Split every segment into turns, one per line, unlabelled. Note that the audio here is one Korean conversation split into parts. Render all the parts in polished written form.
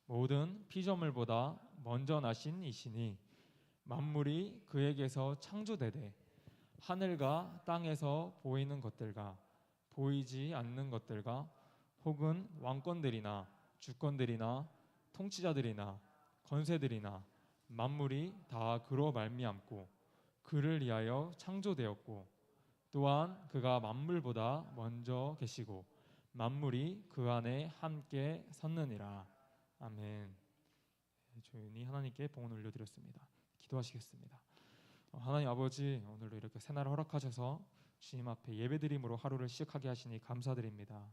모든 피조물보다 먼저 나신 이시니 만물이 그에게서 창조되되 하늘과 땅에서 보이는 것들과 보이지 않는 것들과 혹은 왕권들이나 주권들이나 통치자들이나 권세들이나 만물이 다 그로 말미암고 그를 위하여 창조되었고 또한 그가 만물보다 먼저 계시고 만물이 그 안에 함께 섰느니라. 아멘. 조용히 하나님께 봉헌 올려드렸습니다. 기도하시겠습니다. 하나님 아버지, 오늘도 이렇게 새날을 허락하셔서 주님 앞에 예배드림으로 하루를 시작하게 하시니 감사드립니다.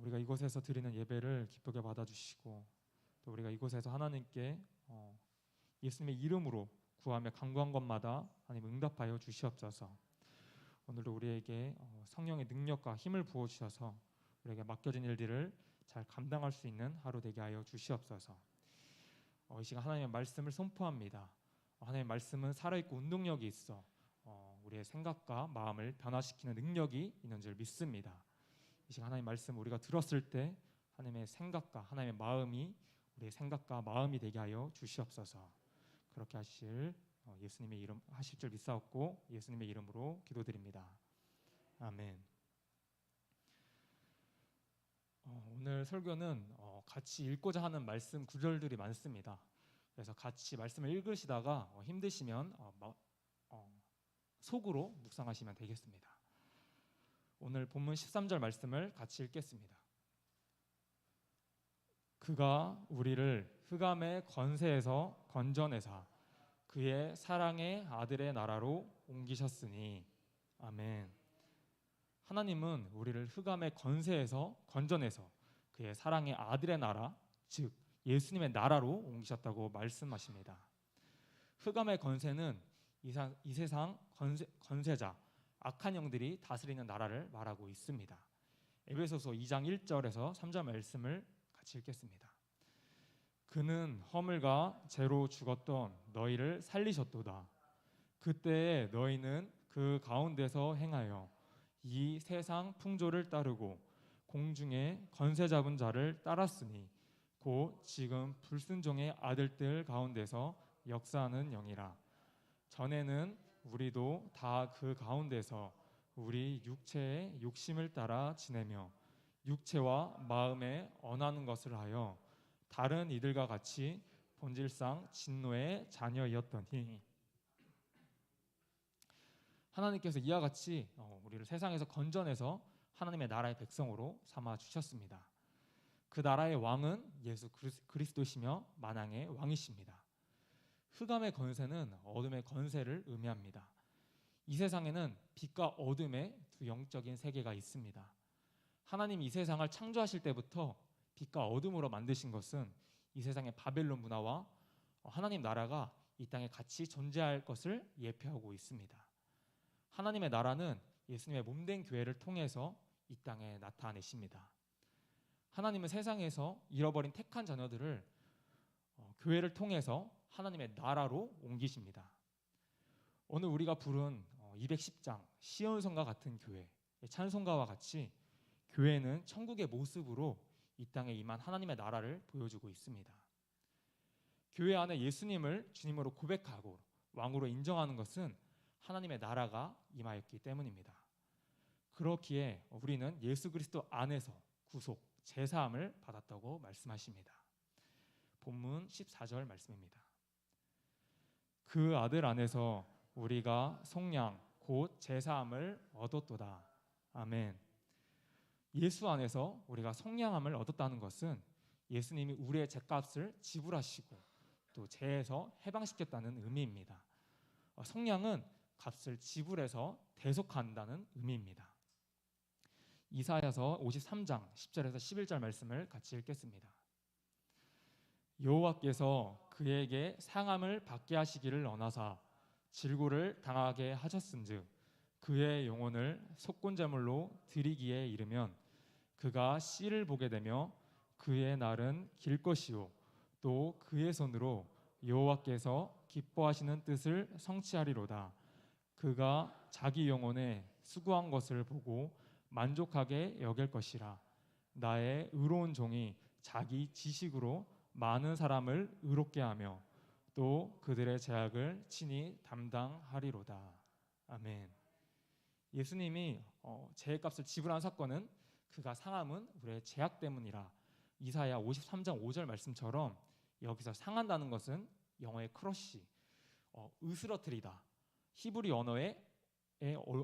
우리가 이곳에서 드리는 예배를 기쁘게 받아주시고 또 우리가 이곳에서 하나님께 예수님의 이름으로 구하며 간구한 것마다 하나님 응답하여 주시옵소서. 오늘도 우리에게 성령의 능력과 힘을 부어주셔서 우리에게 맡겨진 일들을 잘 감당할 수 있는 하루 되게 하여 주시옵소서. 이 시간 하나님의 말씀을 선포합니다. 하나님의 말씀은 살아있고 운동력이 있어 우리의 생각과 마음을 변화시키는 능력이 있는 줄 믿습니다. 이 시간 하나님의 말씀 우리가 들었을 때 하나님의 생각과 하나님의 마음이 우리의 생각과 마음이 되게 하여 주시옵소서. 그렇게 하실 예수님의 이름 하실 줄 믿사옵고 예수님의 이름으로 기도드립니다. 아멘. 오늘 설교는 같이 읽고자 하는 말씀 구절들이 많습니다. 그래서 같이 말씀을 읽으시다가 힘드시면 속으로 묵상하시면 되겠습니다. 오늘 본문 13절 말씀을 같이 읽겠습니다. 그가 우리를 흑암의 권세에서 건져내사 그의 사랑의 아들의 나라로 옮기셨으니. 아멘. 하나님은 우리를 흑암의 권세에서 건져내서 그의 사랑의 아들의 나라, 즉 예수님의 나라로 옮기셨다고 말씀하십니다. 흑암의 권세는 이 세상 권세자, 악한 영들이 다스리는 나라를 말하고 있습니다. 에베소서 2장 1절에서 3절 말씀을 같이 읽겠습니다. 그는 허물과 죄로 죽었던 너희를 살리셨도다. 그때에 너희는 그 가운데서 행하여 이 세상 풍조를 따르고 공중에 권세 잡은 자를 따랐으니 곧 지금 불순종의 아들들 가운데서 역사하는 영이라. 전에는 우리도 다 그 가운데서 우리 육체의 욕심을 따라 지내며 육체와 마음에 언하는 것을 하여 다른 이들과 같이 본질상 진노의 자녀이었더니 하나님께서 이와 같이 우리를 세상에서 건져내서 하나님의 나라의 백성으로 삼아 주셨습니다. 그 나라의 왕은 예수 그리스도시며 만왕의 왕이십니다. 흑암의 권세는 어둠의 권세를 의미합니다. 이 세상에는 빛과 어둠의 두 영적인 세계가 있습니다. 하나님이 이 세상을 창조하실 때부터 빛과 어둠으로 만드신 것은 이 세상의 바벨론 문화와 하나님 나라가 이 땅에 같이 존재할 것을 예표하고 있습니다. 하나님의 나라는 예수님의 몸된 교회를 통해서 이 땅에 나타내십니다. 하나님은 세상에서 잃어버린 택한 자녀들을 교회를 통해서 하나님의 나라로 옮기십니다. 오늘 우리가 부른 210장 시온성과 같은 교회, 찬송가와 같이 교회는 천국의 모습으로 이 땅에 임한 하나님의 나라를 보여주고 있습니다. 교회 안에 예수님을 주님으로 고백하고 왕으로 인정하는 것은 하나님의 나라가 임하였기 때문입니다. 그렇기에 우리는 예수 그리스도 안에서 구속, 제사함을 받았다고 말씀하십니다. 본문 14절 말씀입니다. 그 아들 안에서 우리가 속량 곧 제사함을 얻었도다. 아멘. 예수 안에서 우리가 속량함을 얻었다는 것은 예수님이 우리의 죄값을 지불하시고 또 죄에서 해방시켰다는 의미입니다. 속량은 값을 지불해서 대속한다는 의미입니다. 이사야서 53장 10절에서 11절 말씀을 같이 읽겠습니다. 여호와께서 그에게 상함을 받게 하시기를 원하사 질고를 당하게 하셨은즉 그의 영혼을 속건제물로 드리기에 이르면 그가 씨를 보게 되며 그의 날은 길 것이요 또 그의 손으로 여호와께서 기뻐하시는 뜻을 성취하리로다. 그가 자기 영혼에 수고한 것을 보고 만족하게 여길 것이라. 나의 의로운 종이 자기 지식으로 많은 사람을 의롭게 하며 또 그들의 죄악을 친히 담당하리로다. 아멘. 예수님이 죄값을 지불한 사건은 그가 상함은 우리의 죄악 때문이라. 이사야 53장 5절 말씀처럼 여기서 상한다는 것은 영어의 크러쉬, 으스러뜨리다, 히브리 언어의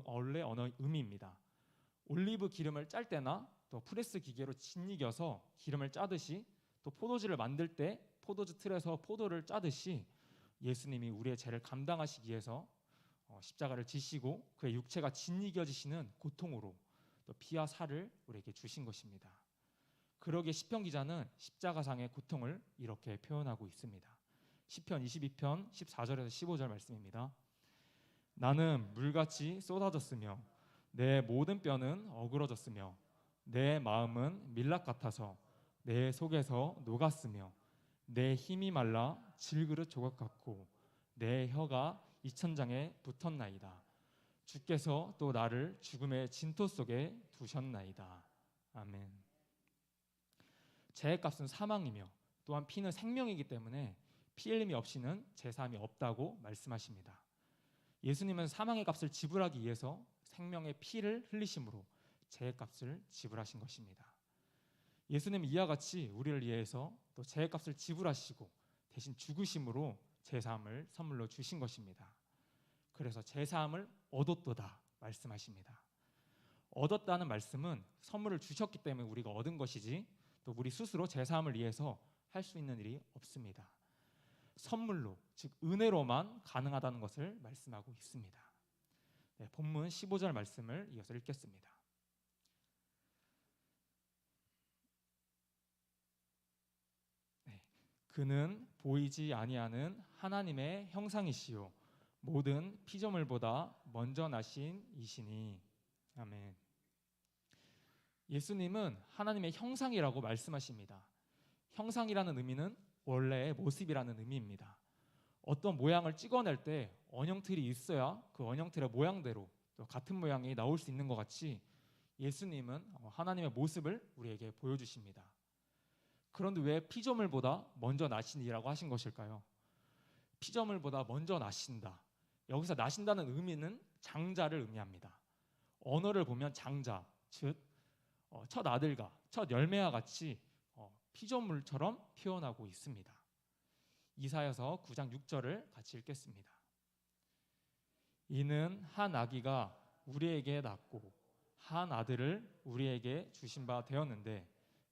원래 언어의 의미입니다. 올리브 기름을 짤 때나 또 프레스 기계로 짓이겨서 기름을 짜듯이, 또 포도주를 만들 때 포도주 틀에서 포도를 짜듯이 예수님이 우리의 죄를 감당하시기 위해서 십자가를 지시고 그의 육체가 짓이겨지시는 고통으로 또 피와 살을 우리에게 주신 것입니다. 그러기에 시편 기자는 십자가상의 고통을 이렇게 표현하고 있습니다. 시편 22편 14절에서 15절 말씀입니다. 나는 물같이 쏟아졌으며 내 모든 뼈는 어그러졌으며 내 마음은 밀랍 같아서 내 속에서 녹았으며 내 힘이 말라 질그릇 조각 같고 내 혀가 이천장에 붙었나이다. 주께서 또 나를 죽음의 진토 속에 두셨나이다. 아멘. 죄의 값은 사망이며 또한 피는 생명이기 때문에 피 흘림이 없이는 제사함이 없다고 말씀하십니다. 예수님은 사망의 값을 지불하기 위해서 생명의 피를 흘리심으로 죄의 값을 지불하신 것입니다. 예수님은 이와 같이 우리를 위해서 또 죄의 값을 지불하시고 대신 죽으심으로 제사함을 선물로 주신 것입니다. 그래서 제사함을 얻었도다 말씀하십니다. 얻었다는 말씀은 선물을 주셨기 때문에 우리가 얻은 것이지 또 우리 스스로 제사함을 위해서 할 수 있는 일이 없습니다. 선물로, 즉 은혜로만 가능하다는 것을 말씀하고 있습니다. 네, 본문 15절 말씀을 이어서 읽겠습니다. 네, 그는 보이지 아니하는 하나님의 형상이시요 모든 피조물보다 먼저 나신 이시니. 아멘. 예수님은 하나님의 형상이라고 말씀하십니다. 형상이라는 의미는 원래의 모습이라는 의미입니다. 어떤 모양을 찍어낼 때 원형틀이 있어야 그 원형틀의 모양대로 또 같은 모양이 나올 수 있는 것 같이 예수님은 하나님의 모습을 우리에게 보여주십니다. 그런데 왜 피조물보다 먼저 나시니라고 하신 것일까요? 피조물보다 먼저 나신다. 여기서 나신다는 의미는 장자를 의미합니다. 언어를 보면 장자, 즉 첫 아들과 첫 열매와 같이 피조물처럼 표현하고 있습니다. 이사야서 9장 6절을 같이 읽겠습니다. 이는 한 아기가 우리에게 낳고 한 아들을 우리에게 주신 바 되었는데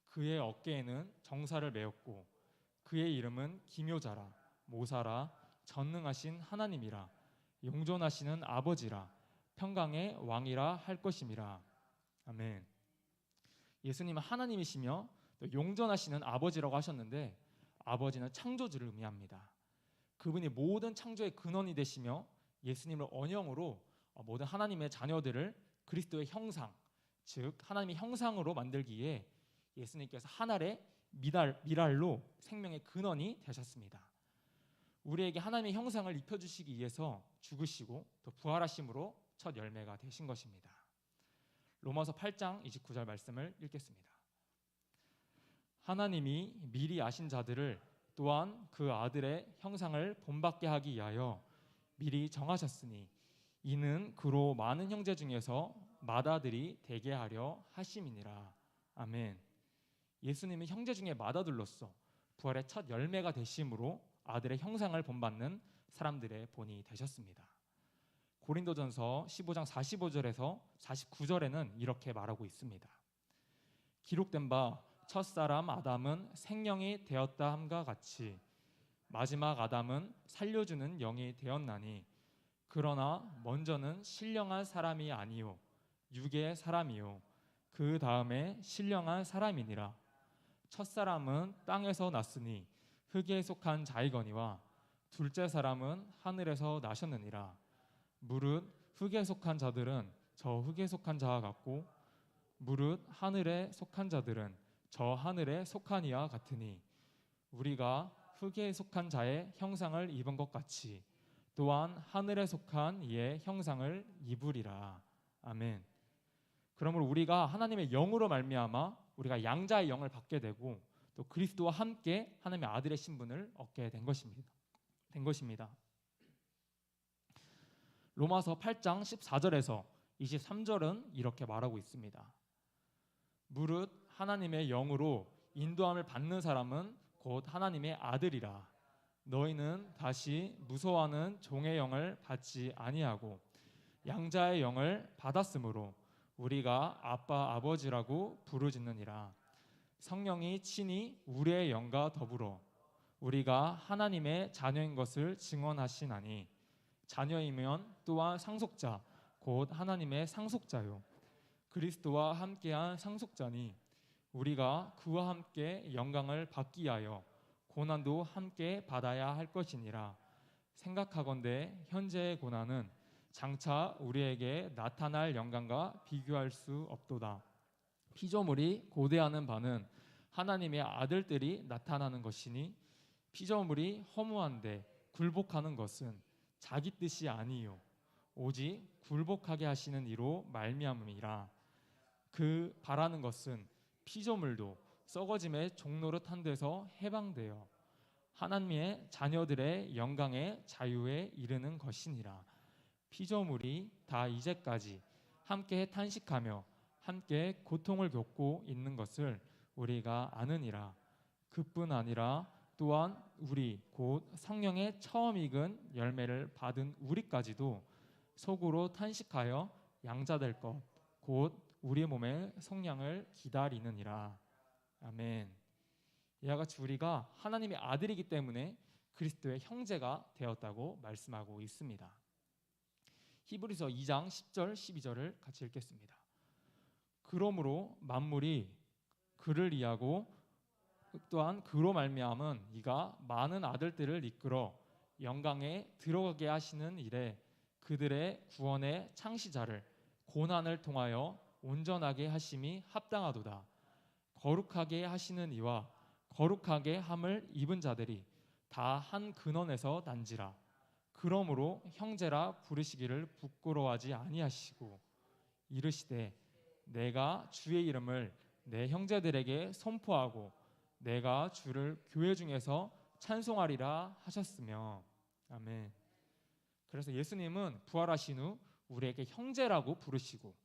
그의 어깨에는 정사를 메었고 그의 이름은 기묘자라 모사라 전능하신 하나님이라 용존하시는 아버지라 평강의 왕이라 할 것임이라. 아멘. 예수님은 하나님이시며 또 용존하시는 아버지라고 하셨는데 아버지는 창조주를 의미합니다. 그분이 모든 창조의 근원이 되시며 예수님을 언형으로 모든 하나님의 자녀들을 그리스도의 형상, 즉 하나님의 형상으로 만들기에 예수님께서 하늘의 미랄로 생명의 근원이 되셨습니다. 우리에게 하나님의 형상을 입혀주시기 위해서 죽으시고 또 부활하심으로 첫 열매가 되신 것입니다. 로마서 8장 29절 말씀을 읽겠습니다. 하나님이 미리 아신 자들을 또한 그 아들의 형상을 본받게 하기 위하여 미리 정하셨으니 이는 그로 많은 형제 중에서 맏아들이 되게 하려 하심이니라. 아멘. 예수님은 형제 중에 맏아들로서 부활의 첫 열매가 되심으로 아들의 형상을 본받는 사람들의 본이 되셨습니다. 고린도전서 15장 45절에서 49절에는 이렇게 말하고 있습니다. 기록된 바 첫사람 아담은 생령이 되었다 함과 같이 마지막 아담은 살려주는 영이 되었나니 그러나 먼저는 신령한 사람이 아니요 육의 사람이요 그 다음에 신령한 사람이니라. 첫사람은 땅에서 났으니 흙에 속한 자이거니와 둘째 사람은 하늘에서 나셨느니라. 무릇 흙에 속한 자들은 저 흙에 속한 자와 같고 무릇 하늘에 속한 자들은 저 하늘에 속한 이와 같으니 우리가 흙에 속한 자의 형상을 입은 것 같이 또한 하늘에 속한 이의 형상을 입으리라. 아멘. 그러므로 우리가 하나님의 영으로 말미암아 우리가 양자의 영을 받게 되고 또 그리스도와 함께 하나님의 아들의 신분을 얻게 된 것입니다. 로마서 8장 14절에서 23절은 이렇게 말하고 있습니다. 무릇 하나님의 영으로 인도함을 받는 사람은 곧 하나님의 아들이라. 너희는 다시 무서워하는 종의 영을 받지 아니하고 양자의 영을 받았으므로 우리가 아빠 아버지라고 부르짖느니라. 성령이 친히 우리의 영과 더불어 우리가 하나님의 자녀인 것을 증언하시나니 자녀이면 또한 상속자 곧 하나님의 상속자요 그리스도와 함께한 상속자니 우리가 그와 함께 영광을 받기 위하여 고난도 함께 받아야 할 것이니라. 생각하건대 현재의 고난은 장차 우리에게 나타날 영광과 비교할 수 없도다. 피조물이 고대하는 바는 하나님의 아들들이 나타나는 것이니 피조물이 허무한데 굴복하는 것은 자기 뜻이 아니요 오직 굴복하게 하시는 이로 말미암음이라. 그 바라는 것은 피조물도 썩어짐의 종노릇한 데서 해방되어 하나님의 자녀들의 영광의 자유에 이르는 것이니라. 피조물이 다 이제까지 함께 탄식하며 함께 고통을 겪고 있는 것을 우리가 아느니라. 그뿐 아니라 또한 우리 곧 성령의 처음 익은 열매를 받은 우리까지도 속으로 탄식하여 양자될 것 곧 우리 몸의 속량을 기다리느니라. 아멘. 이와 같이 우리가 하나님의 아들이기 때문에 그리스도의 형제가 되었다고 말씀하고 있습니다. 히브리서 2장 10절 12절을 같이 읽겠습니다. 그러므로 만물이 그를 이하고 또한 그로 말미암은 이가 많은 아들들을 이끌어 영광에 들어가게 하시는 일에 그들의 구원의 창시자를 고난을 통하여 온전하게 하심이 합당하도다. 거룩하게 하시는 이와 거룩하게 함을 입은 자들이 다 한 근원에서 난지라. 그러므로 형제라 부르시기를 부끄러워하지 아니하시고 이르시되 내가 주의 이름을 내 형제들에게 선포하고 내가 주를 교회 중에서 찬송하리라 하셨으며. 아멘. 그래서 예수님은 부활하신 후 우리에게 형제라고 부르시고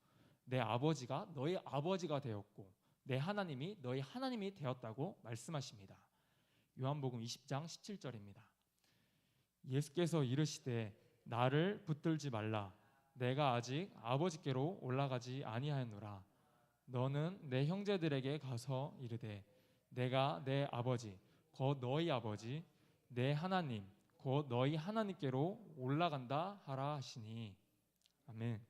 내 아버지가 너희 아버지가 되었고 내 하나님이 너희 하나님이 되었다고 말씀하십니다. 요한복음 20장 17절입니다. 예수께서 이르시되 나를 붙들지 말라. 내가 아직 아버지께로 올라가지 아니하였노라. 너는 내 형제들에게 가서 이르되 내가 내 아버지 곧 너희 아버지 내 하나님 곧 너희 하나님께로 올라간다 하라 하시니. 아멘.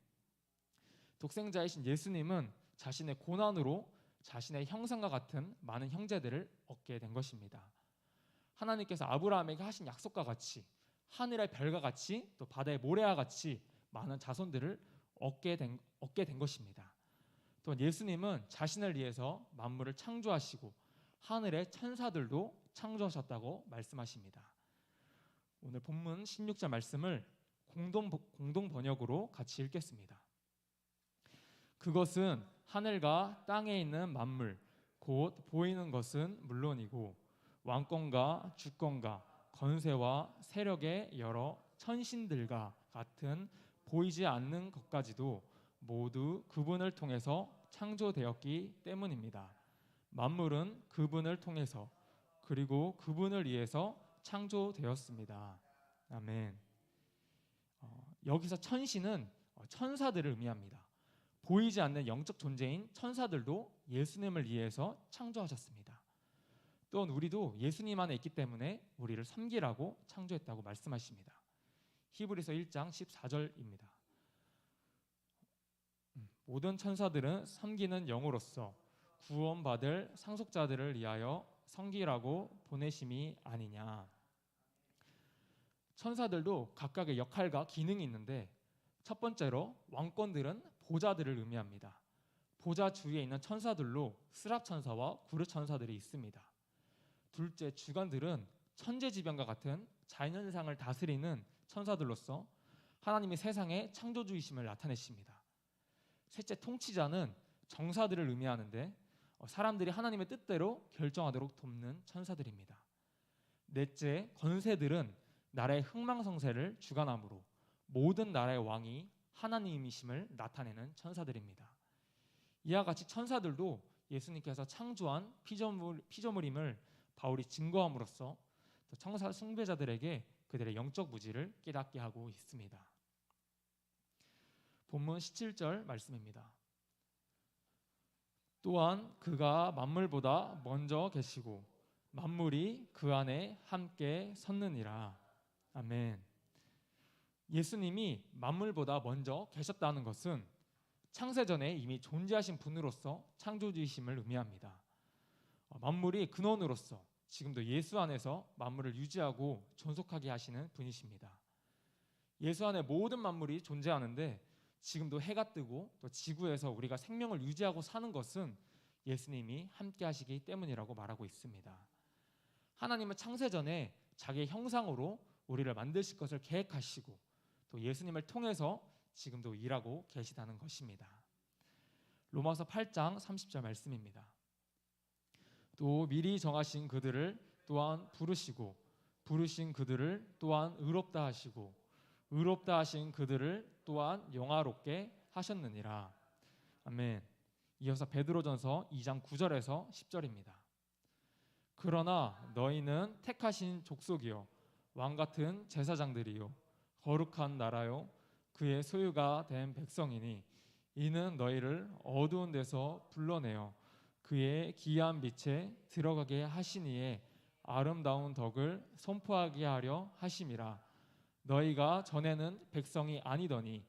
독생자이신 예수님은 자신의 고난으로 자신의 형상과 같은 많은 형제들을 얻게 된 것입니다. 하나님께서 아브라함에게 하신 약속과 같이 하늘의 별과 같이 또 바다의 모래와 같이 많은 자손들을 얻게 된 것입니다. 또 예수님은 자신을 위해서 만물을 창조하시고 하늘의 천사들도 창조하셨다고 말씀하십니다. 오늘 본문 16절 말씀을 공동 번역으로 같이 읽겠습니다. 그것은 하늘과 땅에 있는 만물 곧 보이는 것은 물론이고 왕권과 주권과 권세와 세력의 여러 천신들과 같은 보이지 않는 것까지도 모두 그분을 통해서 창조되었기 때문입니다. 만물은 그분을 통해서 그리고 그분을 위해서 창조되었습니다. 아멘. 여기서 천신은 천사들을 의미합니다. 보이지 않는 영적 존재인 천사들도 예수님을 위해서 창조하셨습니다. 또한 우리도 예수님 안에 있기 때문에 우리를 섬기라고 창조했다고 말씀하십니다. 히브리서 1장 14절입니다. 모든 천사들은 섬기는 영으로서 구원받을 상속자들을 위하여 섬기라고 보내심이 아니냐. 천사들도 각각의 역할과 기능이 있는데 첫 번째로 왕권들은 보좌들을 의미합니다. 보좌 주위에 있는 천사들로 스랍천사와 구르천사들이 있습니다. 둘째, 주관들은 천재지변과 같은 자연현상을 다스리는 천사들로서 하나님이 세상의 창조주이심을 나타내십니다. 셋째, 통치자는 정사들을 의미하는데 사람들이 하나님의 뜻대로 결정하도록 돕는 천사들입니다. 넷째, 권세들은 나라의 흥망성쇠를 주관함으로 모든 나라의 왕이 하나님이심을 나타내는 천사들입니다. 이와 같이 천사들도 예수님께서 창조한 피조물임을 바울이 증거함으로써 천사 숭배자들에게 그들의 영적 무지를 깨닫게 하고 있습니다. 본문 17절 말씀입니다. 또한 그가 만물보다 먼저 계시고 만물이 그 안에 함께 섰느니라. 아멘. 예수님이 만물보다 먼저 계셨다는 것은 창세전에 이미 존재하신 분으로서 창조주이심을 의미합니다. 만물이 근원으로서 지금도 예수 안에서 만물을 유지하고 존속하게 하시는 분이십니다. 예수 안에 모든 만물이 존재하는데 지금도 해가 뜨고 또 지구에서 우리가 생명을 유지하고 사는 것은 예수님이 함께 하시기 때문이라고 말하고 있습니다. 하나님은 창세전에 자기의 형상으로 우리를 만드실 것을 계획하시고 또 예수님을 통해서 지금도 일하고 계시다는 것입니다. 로마서 8장 30절 말씀입니다. 또 미리 정하신 그들을 또한 부르시고 부르신 그들을 또한 의롭다 하시고 의롭다 하신 그들을 또한 영화롭게 하셨느니라. 아멘. 이어서 베드로전서 2장 9절에서 10절입니다. 그러나 너희는 택하신 족속이요 왕같은 제사장들이요 거룩한 나라요 그의 소유가 된 백성이니 이는 너희를 어두운 데서 불러내어 그의 기이한 빛에 들어가게 하시니에 아름다운 덕을 선포하게 하려 하심이라. 너희가 전에는 백성이 아니더니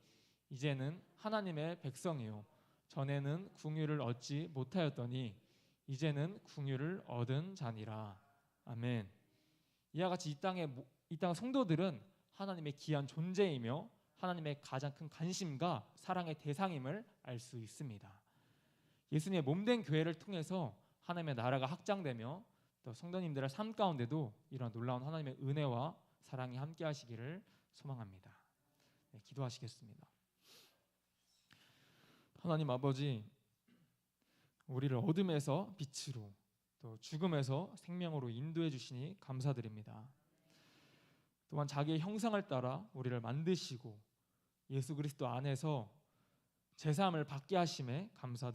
이제는 하나님의 백성이요 전에는 궁유를 얻지 못하였더니 이제는 궁유를 얻은 자니라. 아멘. 이와 같이 이 땅 성도들은 하나님의 귀한 존재이며 하나님의 가장 큰 관심과 사랑의 대상임을 알 수 있습니다. 예수님의 몸된 교회를 통해서 하나님의 나라가 확장되며 또 성도님들의 삶 가운데도 이러한 놀라운 하나님의 은혜와 사랑이 함께 하시기를 소망합니다. 네, 기도하시겠습니다. 하나님 아버지, 우리를 어둠에서 빛으로 또 죽음에서 생명으로 인도해 주시니 감사드립니다. 또한 자기의 형상을 따라 우리를 만드시고 예수 그리스도 안에서 제사함을 받게 하심에 감사드립니다.